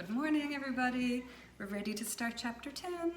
Good morning, everybody. We're ready to start chapter 10.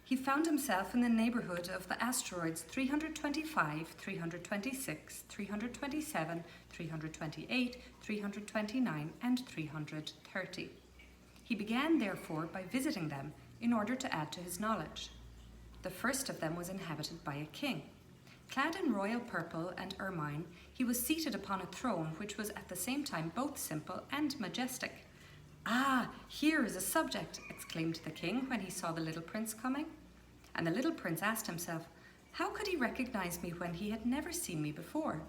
He found himself in the neighborhood of the asteroids 325, 326, 327, 328, 329, and 330. He began, therefore, by visiting them in order to add to his knowledge. The first of them was inhabited by a king. Clad in royal purple and ermine, he was seated upon a throne which was at the same time both simple and majestic. "Ah, here is a subject," exclaimed the king when he saw the little prince coming. And the little prince asked himself, how could he recognize me when he had never seen me before?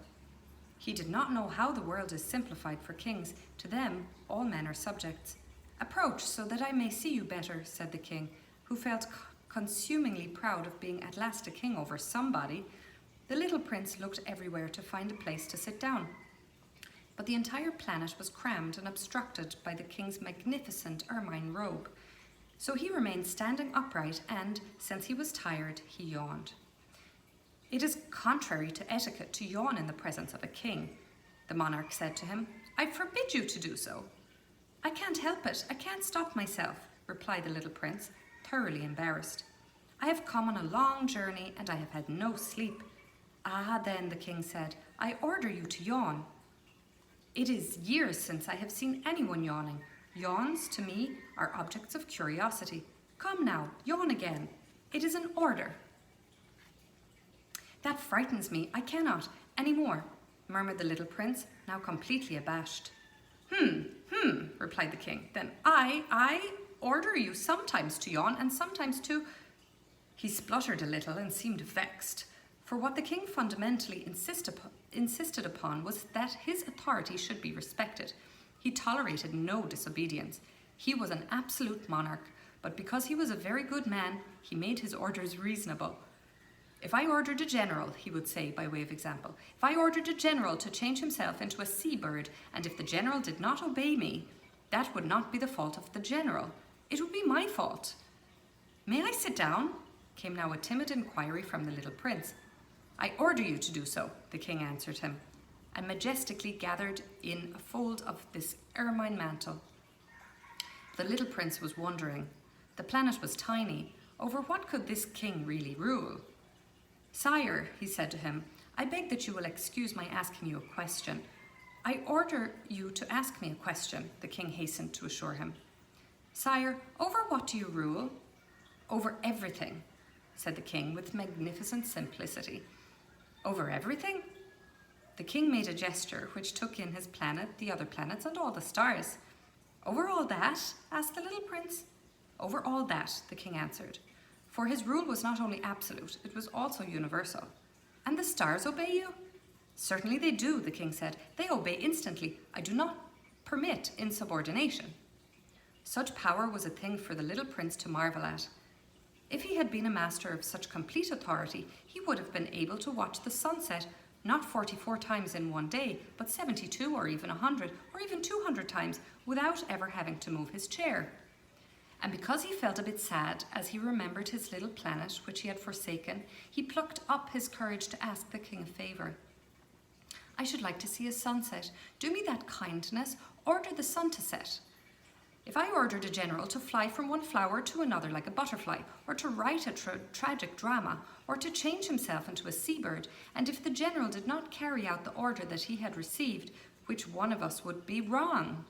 He did not know how the world is simplified for kings. To them, all men are subjects. "Approach so that I may see you better," said the king, who felt consumingly proud of being at last a king over somebody. The little prince looked everywhere to find a place to sit down. But the entire planet was crammed and obstructed by the king's magnificent ermine robe. So he remained standing upright and, since he was tired, he yawned. "It is contrary to etiquette to yawn in the presence of a king," the monarch said to him. "I forbid you to do so." "I can't help it. I can't stop myself," replied the little prince, thoroughly embarrassed. "I have come on a long journey and I have had no sleep." "Ah, then," the king said, "I order you to yawn." "It is years since I have seen anyone yawning. Yawns, to me, are objects of curiosity. Come now, yawn again. It is an order." "That frightens me. I cannot any more," murmured the little prince, now completely abashed. Replied the king. "Then I order you sometimes to yawn and sometimes to—" He spluttered a little and seemed vexed, for what the king fundamentally insisted upon was that his authority should be respected. He tolerated no disobedience. He was an absolute monarch, but because he was a very good man, he made his orders reasonable. "If I ordered a general," he would say by way of example, "if I ordered a general to change himself into a seabird, and if the general did not obey me, that would not be the fault of the general. It would be my fault." "May I sit down?" came now a timid inquiry from the little prince. "I order you to do so," the king answered him, and majestically gathered in a fold of this ermine mantle. The little prince was wondering. The planet was tiny. Over what could this king really rule? "Sire," he said to him, "I beg that you will excuse my asking you a question." "I order you to ask me a question," the king hastened to assure him. "Sire, over what do you rule?" "Over everything," said the king with magnificent simplicity. "Over everything?" The king made a gesture which took in his planet, the other planets, and all the stars. "Over all that?" asked the little prince. "Over all that," the king answered. For his rule was not only absolute, it was also universal. "And the stars obey you?" "Certainly they do," the king said. "They obey instantly. I do not permit insubordination." Such power was a thing for the little prince to marvel at. If he had been a master of such complete authority, he would have been able to watch the sunset not 44 times in one day, but 72 or even 100 or even 200 times without ever having to move his chair. And because he felt a bit sad as he remembered his little planet which he had forsaken, he plucked up his courage to ask the king a favour. "I should like to see a sunset. Do me that kindness. Order the sun to set." "If I ordered a general to fly from one flower to another like a butterfly, or to write a tragic drama, or to change himself into a seabird, and if the general did not carry out the order that he had received, which one of us would be wrong?"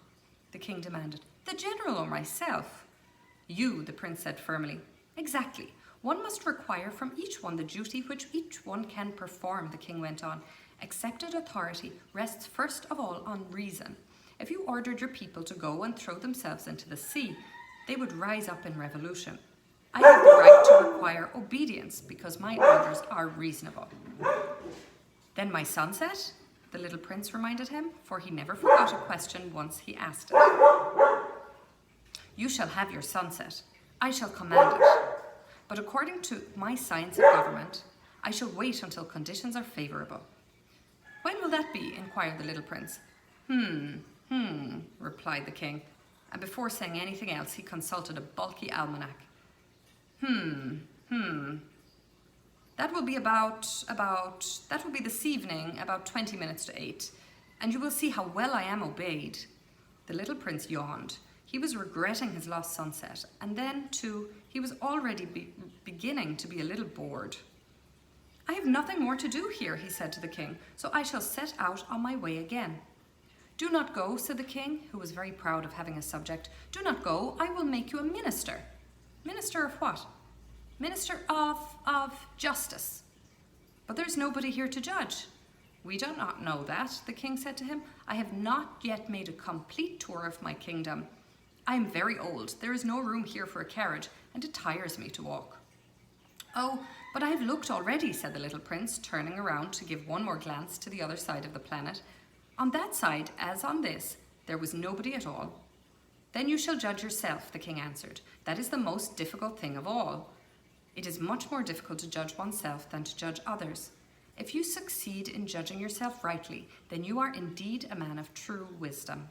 the king demanded. "The general or myself?" "You," the prince said firmly. "Exactly. One must require from each one the duty which each one can perform," the king went on. "Accepted authority rests first of all on reason. If you ordered your people to go and throw themselves into the sea, they would rise up in revolution. I have the right to require obedience because my orders are reasonable." "Then my sunset?" the little prince reminded him, for he never forgot a question once he asked it. "You shall have your sunset. I shall command it. But according to my science of government, I shall wait until conditions are favourable." "When will that be?" inquired the little prince. Replied the king, and before saying anything else, he consulted a bulky almanac. That will be that will be this evening, about 20 minutes to 8, and you will see how well I am obeyed." The little prince yawned. He was regretting his lost sunset, and then, too, he was already beginning to be a little bored. "I have nothing more to do here," he said to the king, "so I shall set out on my way again." "Do not go," said the king, who was very proud of having a subject. "Do not go, I will make you a minister." "Minister of what?" "Minister of justice." "But there's nobody here to judge." "We do not know that," the king said to him. "I have not yet made a complete tour of my kingdom. I am very old. There is no room here for a carriage, and it tires me to walk." "Oh, but I have looked already," said the little prince, turning around to give one more glance to the other side of the planet. On that side, as on this, there was nobody at all. "Then you shall judge yourself," the king answered. "That is the most difficult thing of all. It is much more difficult to judge oneself than to judge others. If you succeed in judging yourself rightly, then you are indeed a man of true wisdom."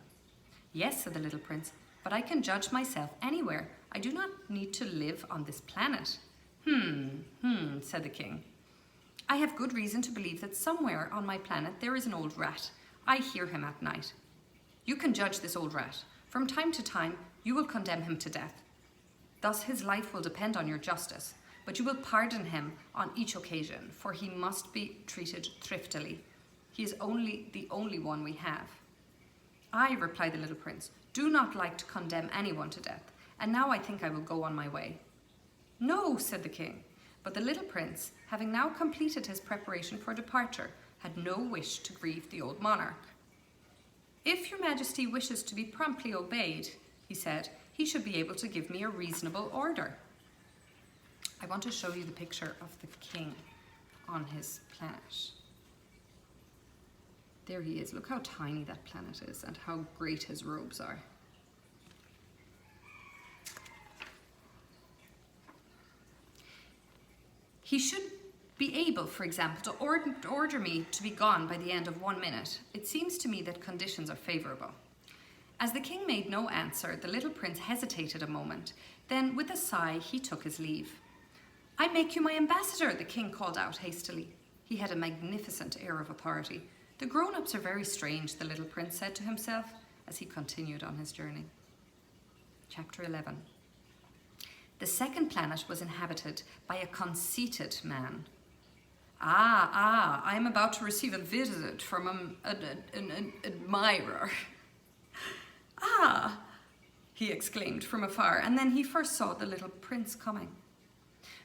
"Yes," said the little prince, "but I can judge myself anywhere. I do not need to live on this planet." Said the king. "I have good reason to believe that somewhere on my planet there is an old rat. I hear him at night." "You can judge this old rat. From time to time, you will condemn him to death. Thus his life will depend on your justice, but you will pardon him on each occasion, for he must be treated thriftily. He is the only one we have." "I," replied the little prince, "do not like to condemn anyone to death, and now I think I will go on my way." "No," said the king, but the little prince, having now completed his preparation for departure, had no wish to grieve the old monarch. "If your majesty wishes to be promptly obeyed," he said, "he should be able to give me a reasonable order." I want to show you the picture of the king on his planet. There he is. Look how tiny that planet is and how great his robes are. He should be able, for example, to order me to be gone by the end of 1 minute. It seems to me that conditions are favourable. As the king made no answer, the little prince hesitated a moment. Then, with a sigh, he took his leave. "I make you my ambassador," the king called out hastily. He had a magnificent air of authority. "The grown-ups are very strange," the little prince said to himself as he continued on his journey. Chapter 11. The second planet was inhabited by a conceited man. I am about to receive a visit from an admirer." "Ah," he exclaimed from afar, and then he first saw the little prince coming.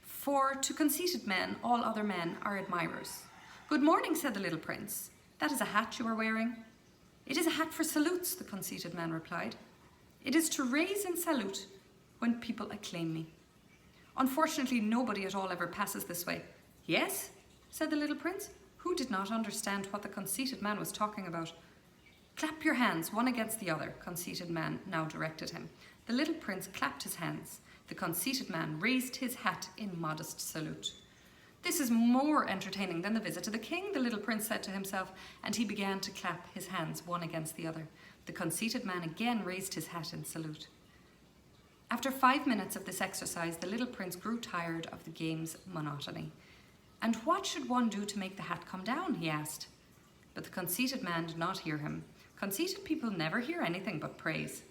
For to conceited men, all other men are admirers. "Good morning," said the little prince. "That is a hat you are wearing." "It is a hat for salutes," the conceited man replied. "It is to raise in salute when people acclaim me. Unfortunately, nobody at all ever passes this way." "Yes?" said the little prince, who did not understand what the conceited man was talking about. "Clap your hands, one against the other," conceited man now directed him. The little prince clapped his hands. The conceited man raised his hat in modest salute. "This is more entertaining than the visit to the king," the little prince said to himself, and he began to clap his hands one against the other. The conceited man again raised his hat in salute. After 5 minutes of this exercise, the little prince grew tired of the game's monotony. "And what should one do to make the hat come down?" he asked. But the conceited man did not hear him. Conceited people never hear anything but praise.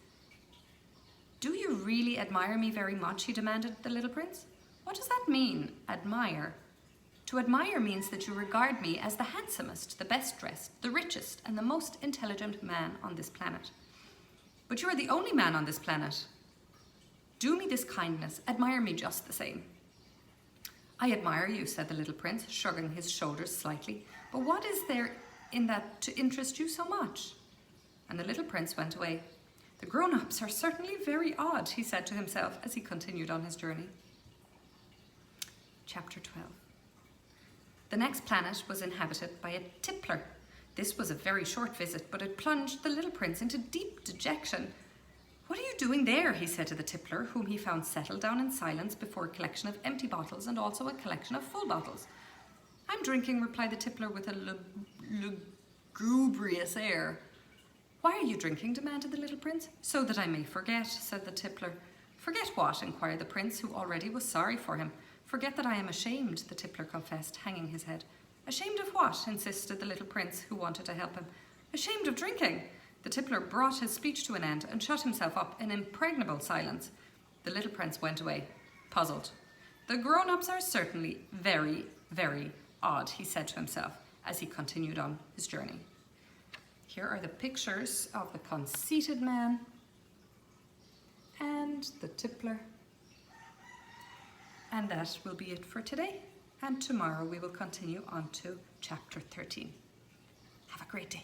"Do you really admire me very much?" he demanded the little prince. "What does that mean, admire?" "To admire means that you regard me as the handsomest, the best dressed, the richest, and the most intelligent man on this planet." "But you are the only man on this planet." "Do me this kindness, admire me just the same." "I admire you," said the little prince, shrugging his shoulders slightly. "But what is there in that to interest you so much?" And the little prince went away. "The grown-ups are certainly very odd," he said to himself as he continued on his journey. Chapter 12. The next planet was inhabited by a tippler. This was a very short visit, but it plunged the little prince into deep dejection. "What are you doing there?" he said to the tippler, whom he found settled down in silence before a collection of empty bottles and also a collection of full bottles. "I'm drinking," replied the tippler with a lugubrious air. "Why are you drinking?" demanded the little prince. "So that I may forget," said the tippler. "Forget what?" inquired the prince, who already was sorry for him. "Forget that I am ashamed," the tippler confessed, hanging his head. "Ashamed of what?" insisted the little prince, who wanted to help him. "Ashamed of drinking. The tippler brought his speech to an end and shut himself up in impregnable silence. The little prince went away, puzzled. The grown-ups are certainly very, very odd, he said to himself as he continued on his journey. Here are the pictures of the conceited man and the tippler. And that will be it for today. And tomorrow we will continue on to chapter 13. Have a great day.